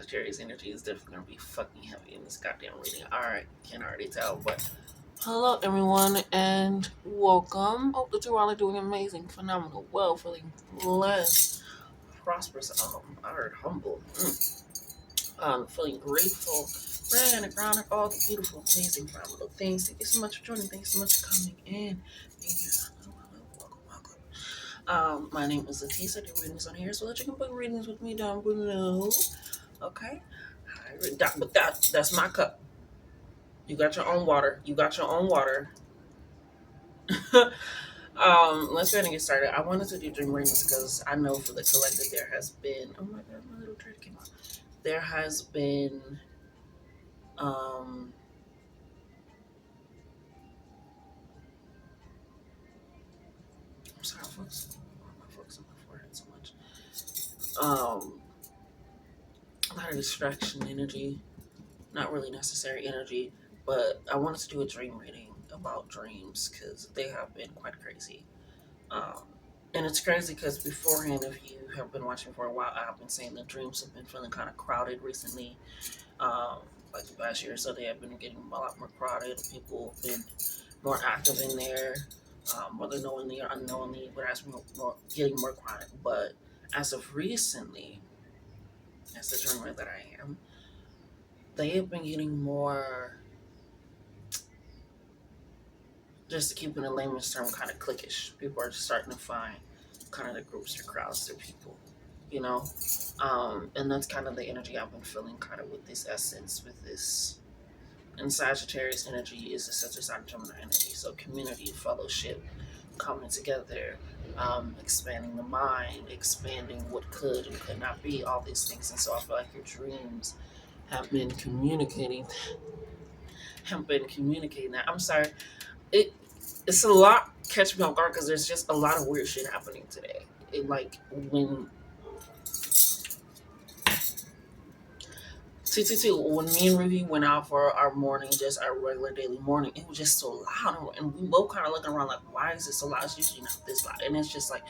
Sagittarius energy is definitely gonna be fucking heavy in this goddamn reading. Alright, can already tell, but hello everyone and welcome. Hope that you're all doing amazing, phenomenal, well, feeling blessed, prosperous, I heard humble. Feeling grateful, and grounded, all the beautiful, amazing, phenomenal things. Thank you so much for joining. Thank you so much for coming in. Thank you. Welcome. My name is Latisa. Do readings on here, so that you can book readings with me down below. Okay. But that's my cup. You got your own water. You got your own water. Let's go ahead and get started. I wanted to do dream readings because I know for the collective there has been. Oh my god, my little trade came out. There has been. Um, I'm sorry, folks. Why am I focusing on my forehead so much? A lot of distraction energy, not really necessary energy, but I wanted to do a dream reading about dreams because they have been quite crazy. Um, and it's crazy because beforehand, if you have been watching for a while, I've been saying the dreams have been feeling kind of crowded recently. Um, like the past year or so, they have been getting a lot more crowded. People have been more active in there, whether knowingly or unknowingly, but as more getting more crowded. But as of recently, as the dreamer that I am, they have been getting more, just to keep in a layman's term, kind of cliquish. People are just starting to find kind of the groups or crowds, their people, you know? And that's kind of the energy I've been feeling kind of with this essence, with this. And Sagittarius energy is a such a sign of Gemini energy. So community, fellowship, coming together, expanding the mind, expanding what could and could not be, all these things. And so I feel like your dreams have been communicating that. I'm sorry. It it's a lot catch me off guard because there's just a lot of weird shit happening today. It like when when me and Ruby went out for our morning, just our regular daily morning, it was just so loud, and we both kind of looking around like, why is it so loud? It's usually not this loud, and it's just like,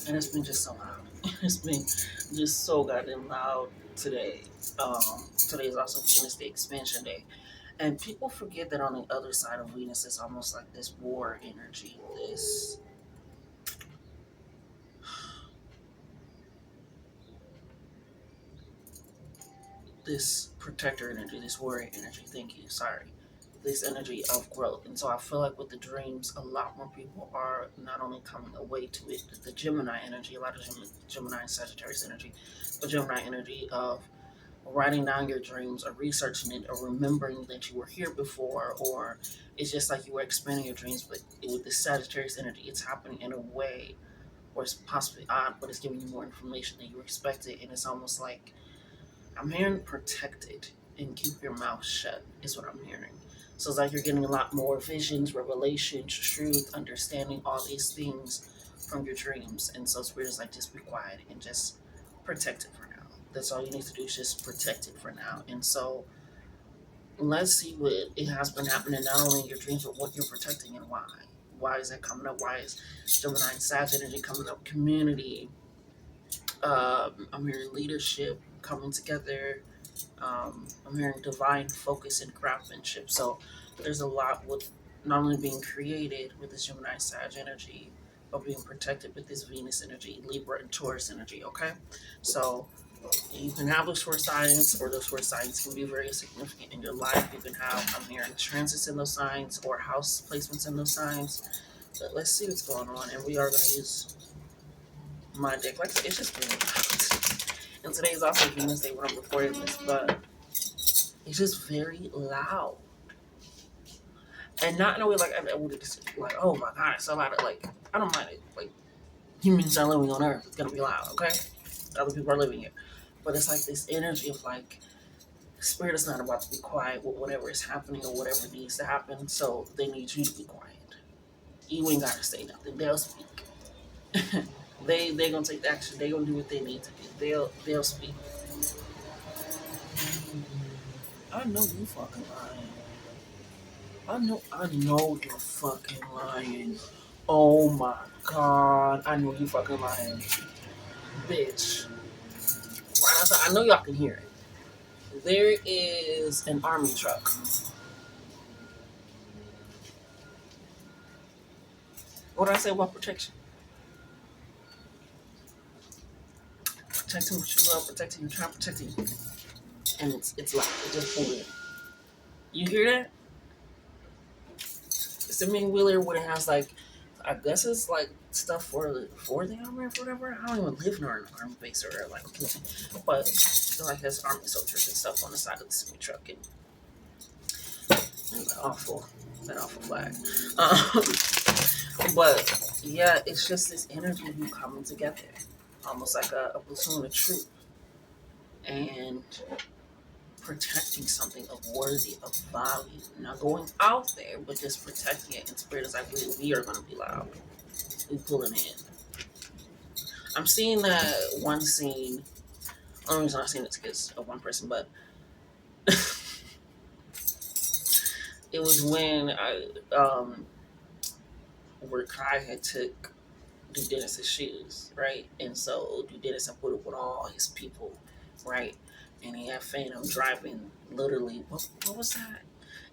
and it's been just so loud. It's been just so goddamn loud today. Today is also Venus Day expansion day. And people forget that on the other side of Venus is almost like this war energy, this protector energy, this warrior energy. Thank you. Sorry. This energy of growth. And so I feel like with the dreams, a lot more people are not only coming away to it, the Gemini energy, a lot of Gemini and Sagittarius energy, but Gemini energy of writing down your dreams or researching it or remembering that you were here before, or it's just like you were expanding your dreams, but with the Sagittarius energy, it's happening in a way where it's possibly odd, but it's giving you more information than you expected. And it's almost like I'm hearing protected and keep your mouth shut is what I'm hearing. So it's like you're getting a lot more visions, revelations, truth, understanding, all these things from your dreams. And so Spirit is like, just be quiet and just protect it for now. That's all you need to do is just protect it for now. And so let's see what it has been happening, not only in your dreams, but what you're protecting and why. Why is that coming up? Why is Gemini and Sag energy coming up? Community. I'm hearing leadership coming together. I'm hearing divine focus and craftsmanship. So there's a lot with not only being created with this Gemini Sag energy, but being protected with this Venus energy, Libra and Taurus energy. Okay, so you can have those short signs, or those short signs can be very significant in your life. You can have, I'm hearing, transits in those signs or house placements in those signs. But let's see what's going on, and we are going to use my deck. Like I said, it's just really loud. And today is also Venus Day when I'm recording this, but it's just very loud. And not in a way like I would just like, oh my god, it's so loud. Like, I don't mind it. Like, humans are living on Earth. It's gonna be loud, okay? Other people are living here. But it's like this energy of like, Spirit is not about to be quiet with whatever is happening or whatever needs to happen, so they need you to be quiet. You ain't gotta say nothing. They'll speak. They gonna take the action. They gonna do what they need to do. They'll speak. I know you fucking lying. I know you're fucking lying. Oh my god, I know you fucking lying. Bitch. Right outside, I know y'all can hear it. There is an army truck. What did I say about protection? Protecting what you love, protecting your child, protecting. And it's like, it just pulled in. You hear that? It's a mini wheeler when it has like, I guess it's like stuff for the army or whatever. I don't even live near an army base or like a platoon, but like there's army soldiers and stuff on the side of the semi truck and that awful flag. But yeah, it's just this energy of you coming together, almost like a platoon of troop and protecting something of worthy of value. Not going out there, but just protecting it. And spirit is like, we are going to be loud. We pulling in. I'm seeing that one scene. Only reason I've seen it's because of one person, but it was when where Kai had took Do Dennis's shoes, right? And so Do Dennis had put it with all his people, right? And he had Phantom driving literally. What was that?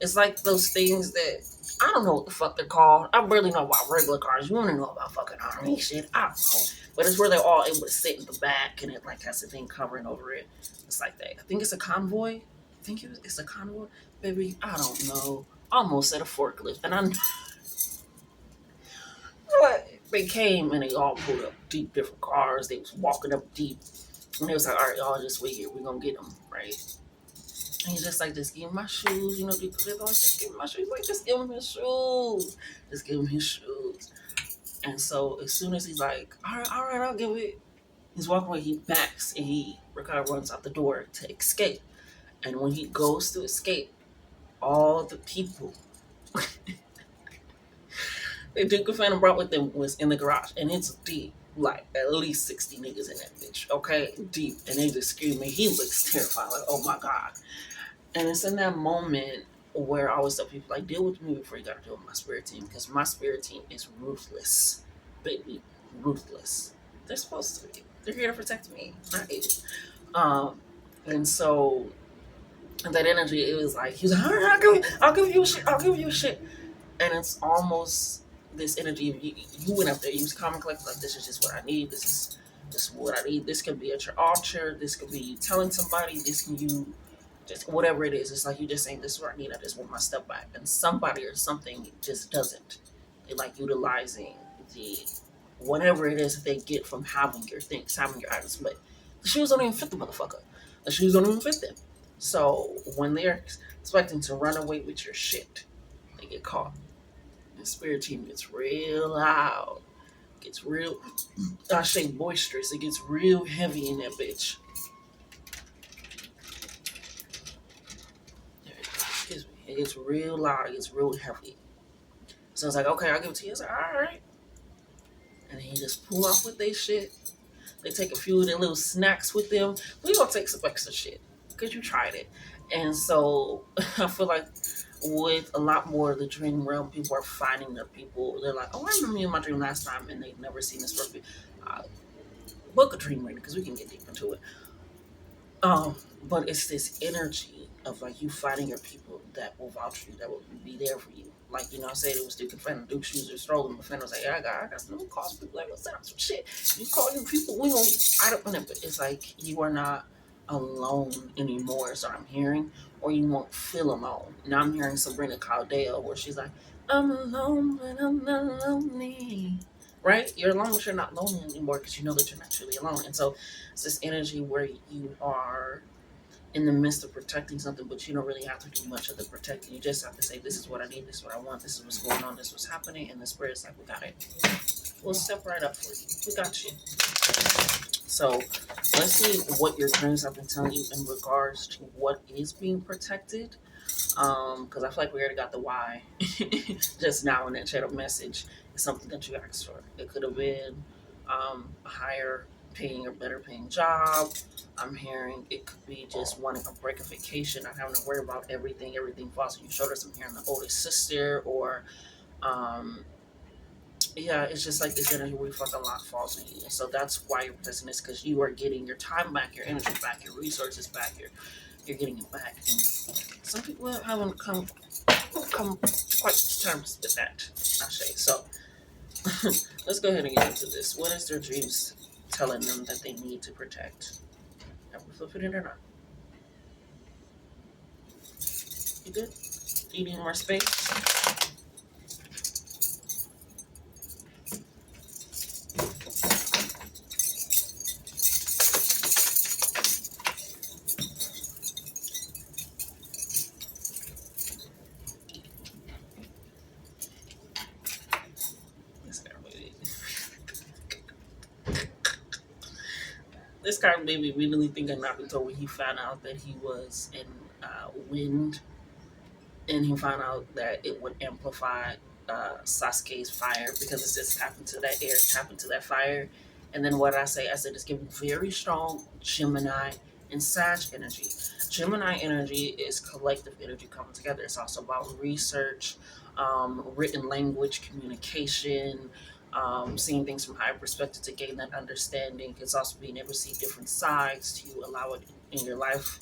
It's like those things that I don't know what the fuck they're called. I barely know about regular cars. You want to know about fucking army shit? I don't know. But it's where they're all able to sit in the back and it like has a thing covering over it. It's like that. I think it's a convoy. I think it's a convoy. Baby, I don't know. I almost said a forklift. And I'm what? They came and they all pulled up deep different cars. They was walking up deep. And they was like, all right, y'all just wait here. We're going to get them, right? And he's just like, just give him my shoes. You know, they're like, just give him my shoes. He's like, just give him his shoes. Just give him his shoes. And so as soon as he's like, all right, I'll give it. He's walking away, he backs, and Ricardo runs out the door to escape. And when he goes to escape, all the people that Duke of Phantom brought with them was in the garage. And it's deep. Like at least 60 niggas in that bitch, okay? Deep. And they just screaming. He looks terrified, like, oh my God. And it's in that moment where I always tell people, like, deal with me before you gotta deal with my spirit team. Because my spirit team is ruthless. Baby, ruthless. They're supposed to be. They're here to protect me, not you. And so that energy, it was like, he was like, all right, I'll give you shit. I'll give you shit. And it's almost this energy of you went up there, you was calm and collected, like, this is just what I need. This is what I need. This could be at your altar. This could be you telling somebody. This can you just whatever it is. It's like you just saying this is what I need. I just want my step back. And somebody or something just doesn't. They like utilizing the whatever it is that they get from having your things, having your items. But the shoes don't even fit the motherfucker. The shoes don't even fit them. So when they're expecting to run away with your shit, they get caught. The spirit team gets real loud. Gets real, I say boisterous. It gets real heavy in that bitch. Excuse me. It gets real loud. It gets real heavy. So it's like, okay, I'll give it to you. It's like, all right. And then you just pull off with their shit. They take a few of their little snacks with them. We gonna take some extra shit because you tried it. And so I feel like with a lot more of the dream realm, people are finding their people. They're like, oh, I remember me in my dream last time, and they've never seen this person. Book a dream reading because we can get deep into it. But it's this energy of like you finding your people that will vouch for you, that will be there for you. Like, you know, I said it was Duke and Fenton. Duke shoes are strolling, but Fenton was like, yeah, I got some calls people like, let's set up some shit. You call your people, we gonna I don't know, but it's like you are not alone anymore, so I'm hearing, or you won't feel alone. Now I'm hearing Sabrina Caldeo where she's like, I'm alone, but I'm not lonely. Right? You're alone, but you're not lonely anymore because you know that you're not truly alone. And so it's this energy where you are in the midst of protecting something, but you don't really have to do much of the protecting. You just have to say, this is what I need, this is what I want, this is what's going on, this is what's happening, and the spirit's like, we got it. We'll step right up for you. We got you. So let's see what your dreams have been telling you in regards to what is being protected. Because I feel like we already got the why just now in that chat message. It's something that you asked for. It could have been a higher paying a better paying job. I'm hearing it could be just wanting a break of vacation, not having to worry about everything. Everything falls on your shoulders. I'm hearing the oldest sister, or um, yeah, it's just like this energy where you feel like a lot falls on you. And so that's why you're protesting this, because you are getting your time back, your energy back, your resources back, you're getting it back. And some people haven't come quite to terms with that, I say. So let's go ahead and get into this. What is their dreams telling them that they need to protect? Are we flipping it or not? You good? You need more space? This guy really, this guy made me really think of Naruto when he found out that he was in wind, and he found out that it would amplify Sasuke's fire because it's just tapped into that air, tapped into that fire. And then what I say, I said it's giving very strong Gemini and Sag energy. Gemini energy is collective energy coming together. It's also about research, written language, communication, seeing things from higher perspective to gain that understanding. It's also being able to see different sides to allow it in your life.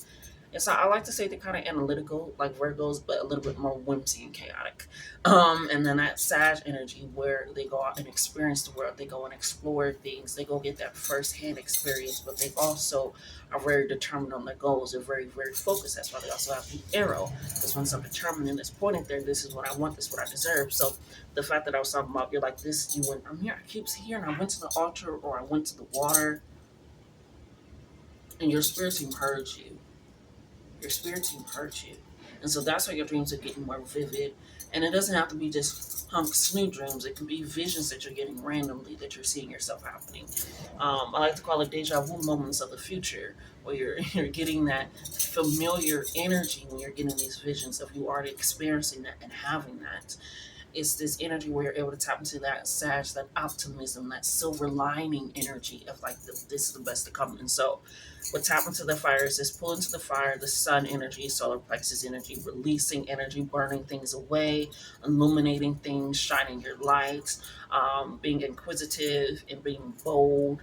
And so I like to say they're kind of analytical, like Virgos, but a little bit more whimsy and chaotic. And then that Sag energy where they go out and experience the world, they go and explore things, they go get that first-hand experience, but they also are very determined on their goals. They're very, very focused. That's why they also have the arrow. Because once I'm determined and it's pointed there, this is what I want, this is what I deserve. So the fact that I was talking about, you're like this, you went, I'm here, I keep hearing, I went to the altar or I went to the water, and your spirit team heard you, your spirit team hurt you. And so that's why your dreams are getting more vivid. And it doesn't have to be just hunk snoo dreams. It can be visions that you're getting randomly that you're seeing yourself happening. I like to call it deja vu moments of the future, where you're getting that familiar energy when you're getting these visions of you already experiencing that and having that. It's this energy where you're able to tap into that sag, that optimism, that silver lining energy of like this is the best to come. And so what tap into the fire is this pull into the fire, the sun energy, solar plexus energy, releasing energy, burning things away, illuminating things, shining your lights, being inquisitive and being bold,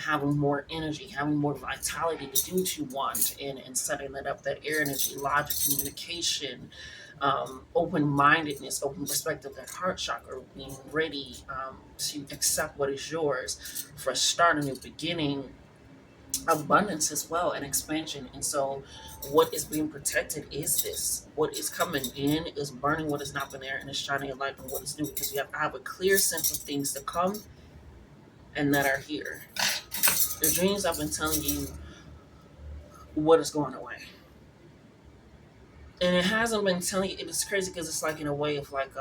having more energy, having more vitality to do what you want, and setting that up, that air energy, logic, communication, open mindedness, open perspective, that heart chakra, being ready to accept what is yours, for a start, a new beginning, abundance as well, and expansion. And so what is being protected is this. What is coming in is burning what has not been there and is shining a light on what is new, because I have a clear sense of things to come and that are here. The dreams I've been telling you what is going away. And it hasn't been telling you, it's crazy because it's like in a way of like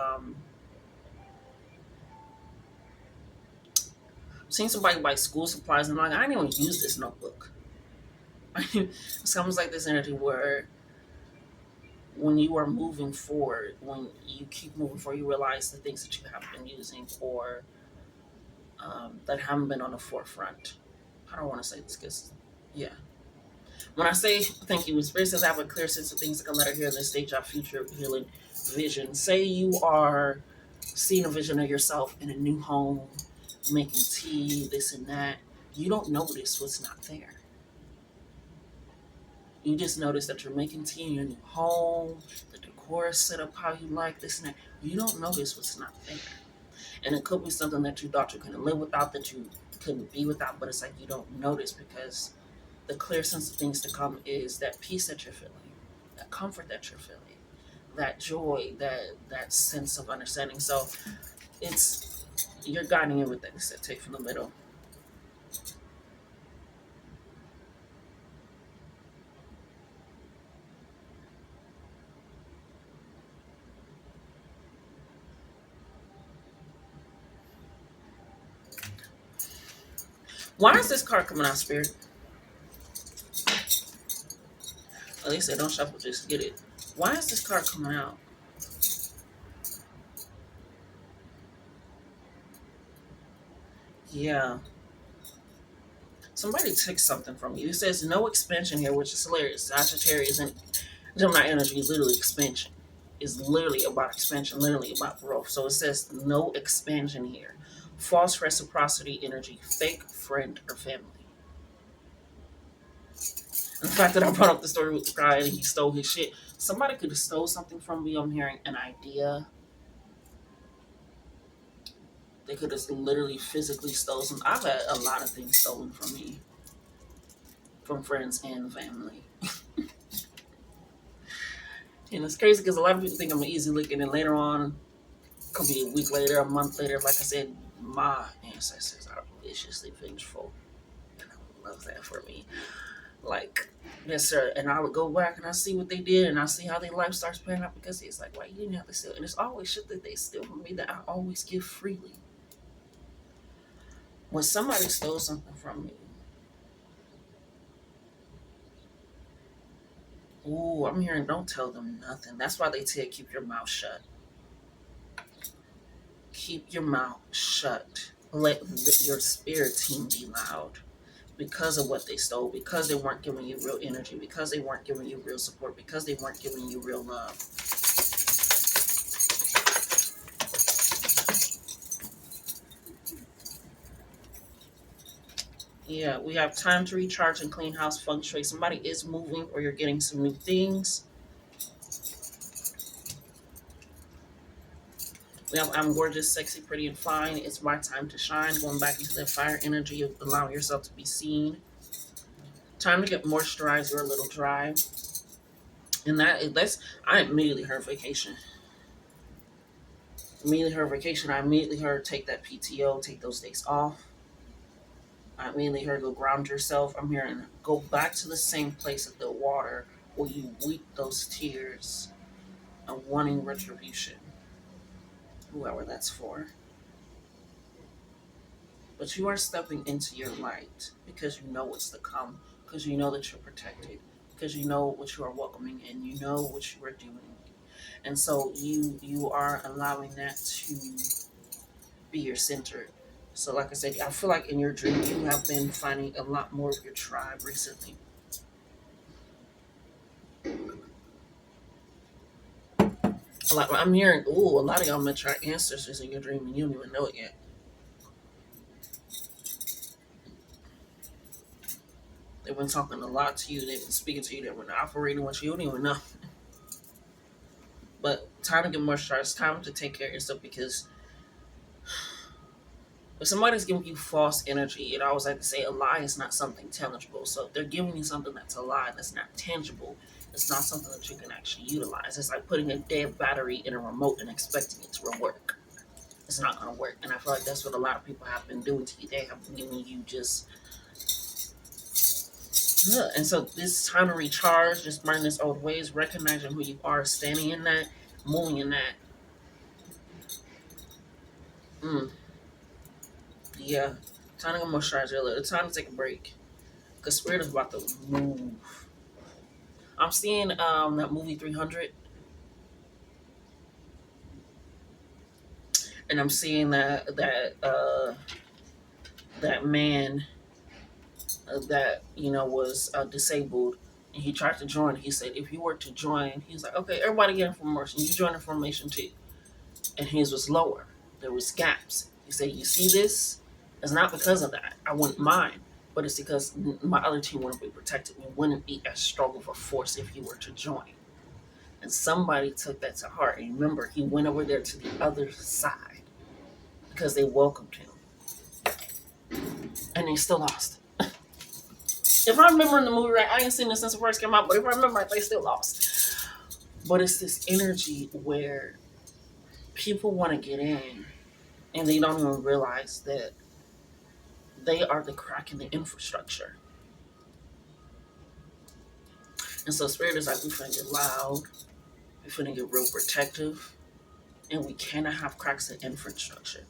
seeing somebody buy school supplies and I'm like, I didn't even use this notebook. It's almost like this energy where when you are moving forward, when you keep moving forward, you realize the things that you have been using or that haven't been on the forefront. I don't want to say this because, yeah. When I say thank you, Spirit says I have a clear sense of things that come out of here in this stage of future healing vision. Say you are seeing a vision of yourself in a new home, making tea, this and that. You don't notice what's not there. You just notice that you're making tea in your new home, the decor is set up how you like, this and that. You don't notice what's not there. And it could be something that you thought you couldn't live without, that you couldn't be without, but it's like you don't notice because the clear sense of things to come is that peace that you're feeling, that comfort that you're feeling, that joy, that sense of understanding. So it's you're guiding in with that. It's that take from the middle. Why is this card coming out, Spirit? At least they don't shuffle, just get it. Why is this card coming out? Yeah. Somebody took something from you. It says no expansion here, which is hilarious. Sagittarius and Gemini energy is literally expansion. Is literally about expansion, literally about growth. So it says no expansion here. False reciprocity energy, fake friend or family. And the fact that I brought up the story with the guy and he stole his shit. Somebody could have stole something from me. I'm hearing an idea. They could have literally physically stole some. I've had a lot of things stolen from me. From friends and family. And it's crazy because a lot of people think I'm an easy lick, and then later on, could be a week later, a month later, like I said, my ancestors are viciously vengeful. And I love that for me. Like, yes, sir. And I would go back and I see what they did, and I see how their life starts panning out because it's like, why you didn't have to steal? And it's always shit that they steal from me that I always give freely. When somebody stole something from me, ooh, I'm hearing don't tell them nothing. That's why they tell you keep your mouth shut. Keep your mouth shut. Let your spirit team be loud because of what they stole, because they weren't giving you real energy, because they weren't giving you real support, because they weren't giving you real love. Yeah, we have time to recharge and clean house feng shui. Somebody is moving or you're getting some new things. We have I'm gorgeous, sexy, pretty, and fine. It's my time to shine. Going back into that fire energy of allowing yourself to be seen. Time to get moisturized. You're a little dry. And that's I immediately heard vacation. Immediately heard vacation. I immediately heard take that PTO, take those days off. I immediately heard go ground yourself. I'm hearing go back to the same place at the water where you weep those tears of wanting retribution. Whoever that's for. But you are stepping into your light because you know what's to come, because you know that you're protected, because you know what you are welcoming and you know what you are doing. And so you are allowing that to be your center. So like I said, I feel like in your dream you have been finding a lot more of your tribe recently. Like I'm hearing, ooh, a lot of y'all met your ancestors in your dream and you don't even know it yet. They've been talking a lot to you. They've been speaking to you. They've been operating with you. You don't even know. But time to get more stress. Time to take care of yourself because if somebody's giving you false energy, it always like to say a lie is not something tangible. So if they're giving you something that's a lie, that's not tangible, it's not something that you can actually utilize. It's like putting a dead battery in a remote and expecting it to work. It's not going to work. And I feel like that's what a lot of people have been doing to you. They have been giving you just. Yeah. And so this time to recharge, just burn this old ways, recognizing who you are, standing in that, moving in that. Mm, yeah. Time to go moisturize your little. Time to take a break. Because Spirit is about to move. I'm seeing that movie 300, and I'm seeing that man that was disabled, and he tried to join. He said, if you were to join, he's like, okay, everybody get information. You join information too, and his was lower. There was gaps. He said, you see this? It's not because of that. I wouldn't mind, but it's because my other team wouldn't be protected. We wouldn't be as strong of a force if you were to join. And somebody took that to heart. And remember, he went over there to the other side because they welcomed him. And they still lost. If I remember in the movie right, I ain't seen this since it first came out, but if I remember right, they still lost. But it's this energy where people want to get in and they don't even realize that they are the crack in the infrastructure. And so Spirit is like, we're finna get loud, we're finna get real protective, and we cannot have cracks in infrastructure.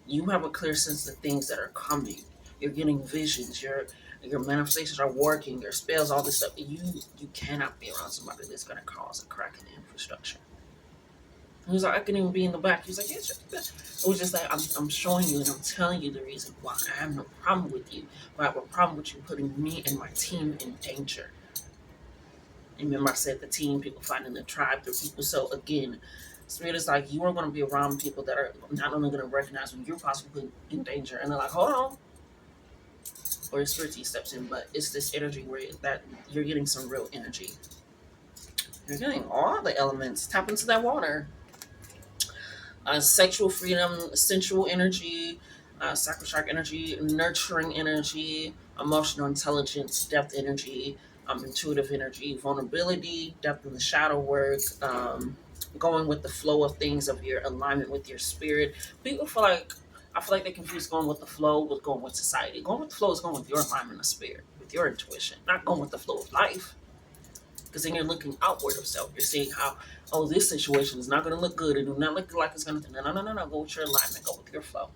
You have a clear sense of things that are coming. You're getting visions. Your manifestations are working. Your spells, all this stuff. You cannot be around somebody that's going to cause a crack in the infrastructure. He was like, I can even be in the back. He was like, yeah, sure. It was just like, I'm showing you and I'm telling you the reason why I have no problem with you, but I have a problem with you putting me and my team in danger. And remember, I said the team, people finding the tribe, the people. So again, Spirit is like, you are going to be around people that are not only going to recognize when you're possibly in danger, and they're like, hold on, or Spirit team steps in, but it's this energy where that you're getting some real energy. You're getting all the elements. Tap into that water. Sexual freedom, sensual energy, sacral shark energy, nurturing energy, emotional intelligence, depth energy, intuitive energy, vulnerability, depth in the shadow work, going with the flow of things, of your alignment with your spirit. People feel like, I feel like they confuse going with the flow with going with society. Going with the flow is going with your alignment of spirit, with your intuition, not going with the flow of life. Because then you're looking outward of self. You're seeing how, oh, this situation is not going to look good. It do not look like it's going to. No. Go with your alignment. Go with your flow.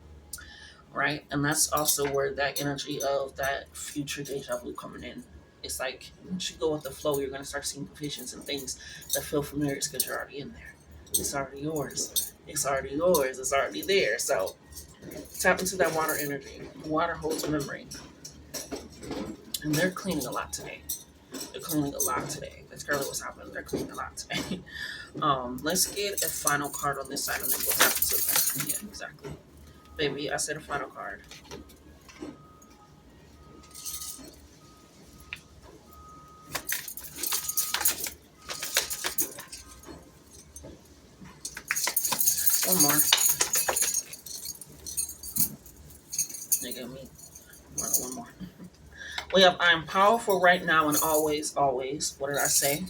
Right? And that's also where that energy of that future deja vu coming in. It's like once you go with the flow, you're going to start seeing visions and things that feel familiar because you're already in there. It's already yours. It's already yours. It's already there. So tap into that water energy. Water holds memory. And they're cleaning a lot today. They're cleaning a lot today. That's currently what's happening. They're cleaning a lot today. Let's get a final card on this side and then we'll tap into that. Yeah, exactly. Baby, I said a final card. One more. They give me one more. We have I am powerful right now and always, always. What did I say?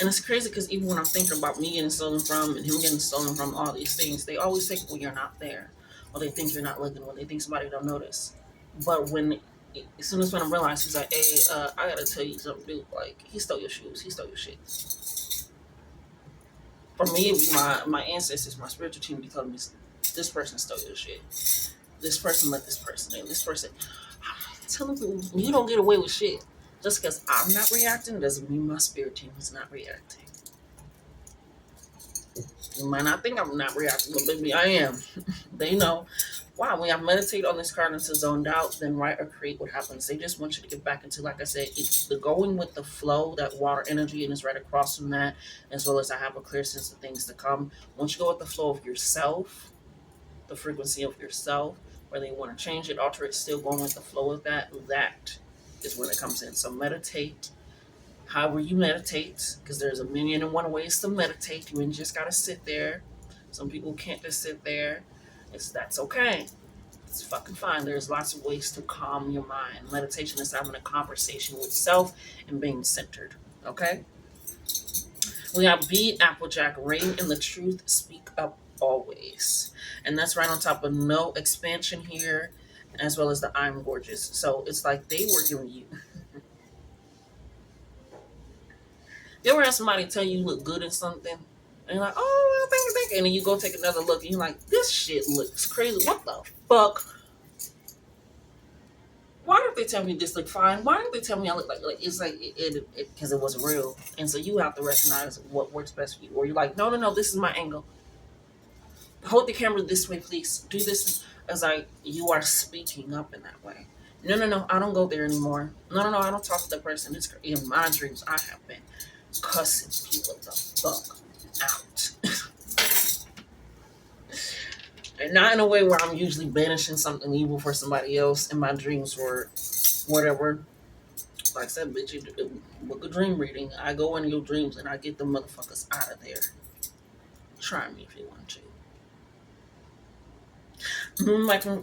And it's crazy because even when I'm thinking about me getting stolen from and him getting stolen from, all these things, they always think when you're not there, or they think you're not looking, or they think somebody don't notice. But as soon as when I realize, he's like, hey, I gotta tell you something, dude. Like, he stole your shoes, he stole your shit. For me, it'd be my ancestors, my spiritual team, be telling me, this person stole your shit. This person let this person in. This person, telling people you don't get away with shit. Just because I'm not reacting doesn't mean my spirit team is not reacting. You might not think I'm not reacting, but baby, I am. They know. Wow, when I meditate on this card into zoned out, then write or create what happens. They just want you to get back into, like I said, it's the going with the flow, that water energy, and it's right across from that, as well as I have a clear sense of things to come. Once you go with the flow of yourself, the frequency of yourself, whether you want to change it, alter it, still going with the flow of that, that is when it comes in. So meditate however you meditate, because there's a million and one ways to meditate. You ain't just gotta sit there. Some people can't just sit there. That's okay. It's fucking fine. There's lots of ways to calm your mind. Meditation is having a conversation with self and being centered. Okay? We have beat Applejack, rain and the truth, speak up always. And that's right on top of no expansion here, as well as the I'm gorgeous. So it's like they were giving you. You ever have somebody tell you look good in something? And you're like, oh, thank you. And then you go take another look and you're like, this shit looks crazy. What the fuck? Why don't they tell me this look fine? Why don't they tell me I look like it's like it because it wasn't real. And so you have to recognize what works best for you. Or you're like, no, this is my angle. Hold the camera this way, please. Do this as you are speaking up in that way. No, I don't go there anymore. No, I don't talk to that person. It's in my dreams. I have been cussing people the fuck out. And not in a way where I'm usually banishing something evil for somebody else in my dreams or whatever. Like I said, bitch, you book a dream reading. I go into your dreams and I get the motherfuckers out of there. Try me if you want to.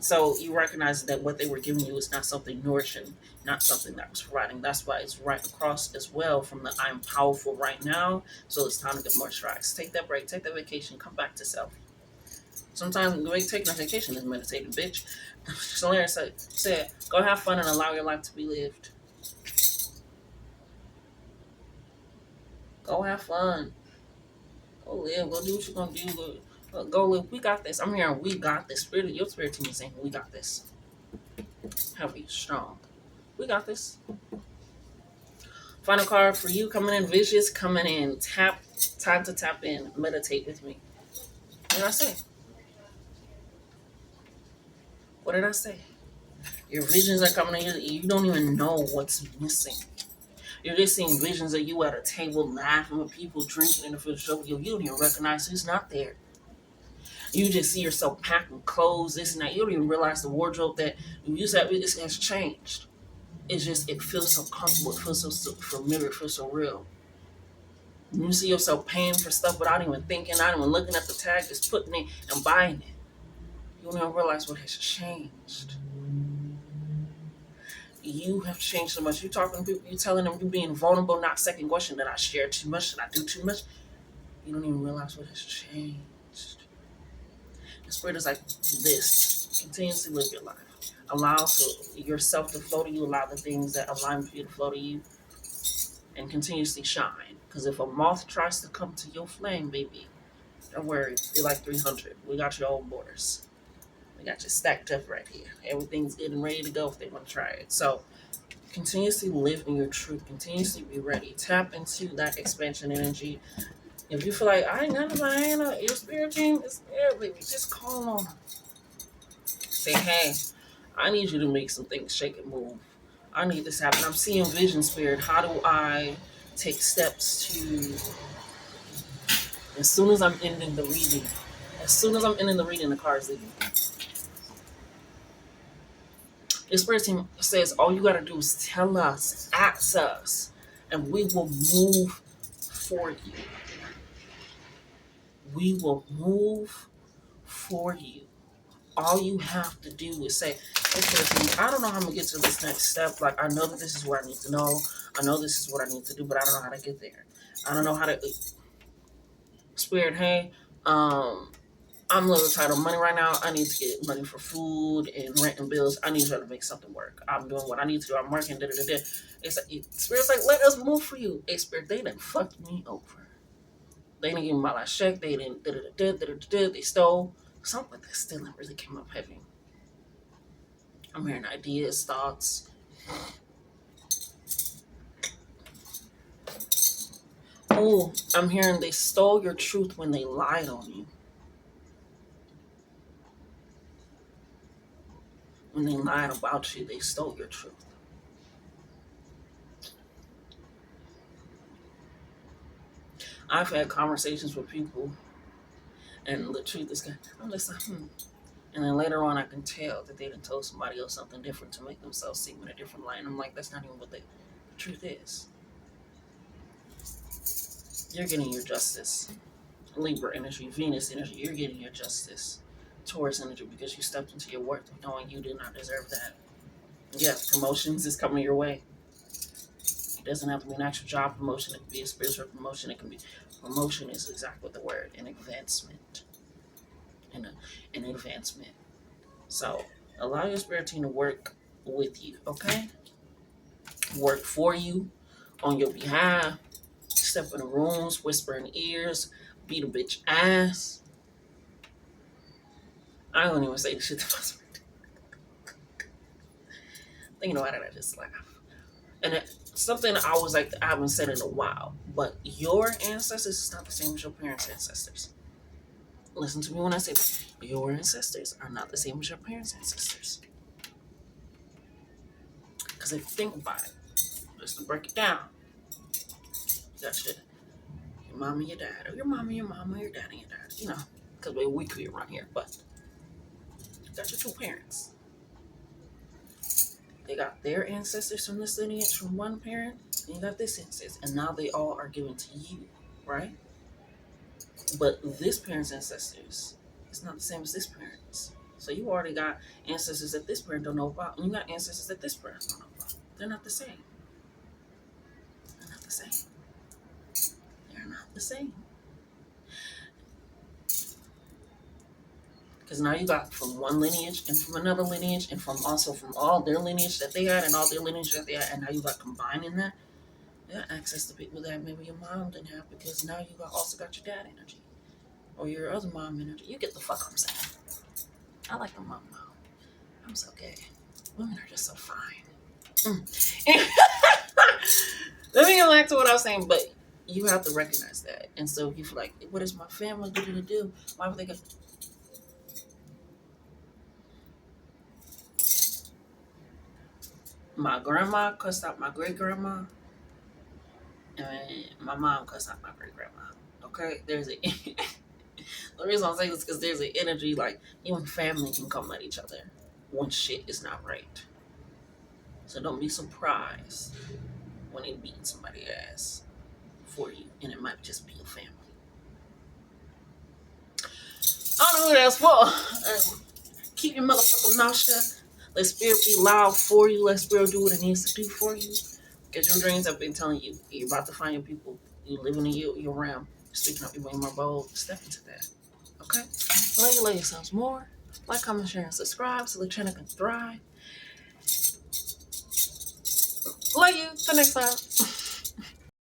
So you recognize that what they were giving you is not something nourishing, not something that was providing. That's why it's right across as well from the I'm powerful right now. So it's time to get more strides. Take that break, take that vacation, come back to self. Sometimes taking a vacation is meditating, bitch. Solera said, go have fun and allow your life to be lived. Go have fun. Go live. Go do what you're going to do. Go live. We got this. I'm here. We got this. Your spirit team is saying, we got this. Heavy, strong. We got this. Final card for you coming in, Vicious coming in. Time to tap in. Meditate with me. What did I say? What did I say? Your visions are coming in. You don't even know what's missing. You're just seeing visions of you at a table laughing with people drinking in the field show. You don't even recognize who's not there. You just see yourself packing clothes, this and that. You don't even realize the wardrobe that you used to have has changed. It's just, it feels so comfortable. It feels so familiar. It feels so real. You see yourself paying for stuff without even thinking, not even looking at the tag, just putting it and buying it. You don't even realize what has changed. You have changed so much. You talking to people, you telling them you being vulnerable, not second guessing that I share too much, that I do too much. You don't even realize what has changed. The spirit is like this. Continuously live your life. Allow yourself to flow to you. Allow the things that align with you to flow to you. And continuously shine. Because if a moth tries to come to your flame, baby, don't worry. You're like 300. We got your own borders. We got you stacked up right here. Everything's getting ready to go if they want to try it. So continuously live in your truth. Continuously be ready. Tap into that expansion energy. If you feel like I ain't got nobody, your spirit team is there, baby. Just call on them. Say, hey, I need you to make some things shake and move. I need this happen. I'm seeing vision, spirit. How do I take steps to? As soon as I'm ending the reading, the cards leaving. The spirit team says all you gotta do is tell us, ask us, and we will move for you. We will move for you. All you have to do is say, hey, spirit team, I don't know how I'm gonna get to this next step. Like, I know that this is what I need to know. I know this is what I need to do, but I don't know how to get there. I don't know how to. Spirit, hey, I'm a little tight on money right now. I need to get money for food and rent and bills. I need to try to make something work. I'm doing what I need to do. I'm working. It's like, Spirit's like, let us move for you. Hey, Spirit, they done fucked me over. They didn't give me my last check. They didn't. They stole something that still really came up heavy. I'm hearing ideas, thoughts. Oh, I'm hearing they stole your truth when they lied on you. When they lied about you, they stole your truth. I've had conversations with people, and the truth is, I'm just like, And then later on, I can tell that they done told somebody else something different to make themselves seem in a different light. And I'm like, that's not even what the truth is. You're getting your justice. Libra energy, Venus energy, you're getting your justice. Taurus energy, because you stepped into your worth knowing you did not deserve that. Yes, promotions is coming your way. It doesn't have to be an actual job promotion. It can be a spiritual promotion. It can be promotion is exactly the word, an advancement. An advancement. So allow your spirit team to work with you, okay? Work for you, on your behalf. Step in the rooms, whisper in ears, beat a bitch ass. I don't even say the shit to my spirit. Thinking about it, I just laugh. And it's something I was like, I haven't said in a while, but your ancestors is not the same as your parents' ancestors. Listen to me when I say that. Your ancestors are not the same as your parents' ancestors. Because if you think about it, just to break it down, you got your mom and your dad, or your mom and your mom, or your dad and your dad, because we're weak around here, but you got your two parents. They got their ancestors from this lineage from one parent, and you got this ancestor, and now they all are given to you, right? But this parent's ancestors is not the same as this parent's. So you already got ancestors that this parent don't know about, and you got ancestors that this parent don't know about. They're not the same. They're not the same. They're not the same. Because now you got from one lineage and from another lineage and from all their lineage that they had and all their lineage that they had, and now you got combining that. You got access to people that maybe your mom didn't have, because now you also got your dad energy or your other mom energy. You get the fuck I'm saying. I like the mom now. I'm so gay. Women are just so fine. Let me get back to what I was saying, but you have to recognize that. And so you feel like, what is my family do? Why would they go? My grandma cussed out my great grandma, and my mom cussed out my great grandma. Okay, there's a the reason I'm saying this is because there's an energy like even family can come at each other when shit is not right. So don't be surprised when they beat somebody's ass for you, and it might just be a family. I don't know who that's for. Keep your motherfucking mouth shut. Let spirit be loud for you. Let spirit do what it needs to do for you. Because your dreams have been telling you you're about to find your people. You living in your realm. Speaking up, you're being more bold. Step into that. Okay? Love yourselves more. Like, comment, share, and subscribe so the channel can thrive. Love you. Till next time.